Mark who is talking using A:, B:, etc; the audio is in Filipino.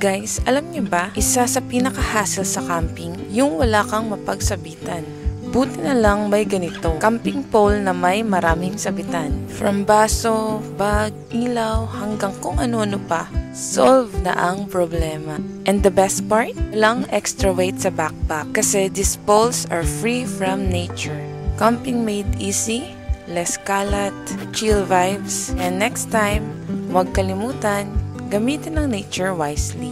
A: Guys, alam niyo ba, isa sa pinaka-hassle sa camping, yung wala kang mapagsabitan. Buti na lang may ganito, camping pole na may maraming sabitan. From baso, bag, ilaw, hanggang kung ano-ano pa, solve na ang problema. And the best part, walang extra weight sa backpack kasi these poles are free from nature. Camping made easy, less kalat, chill vibes, and next time, huwag kalimutan, gamitin ang nature wisely.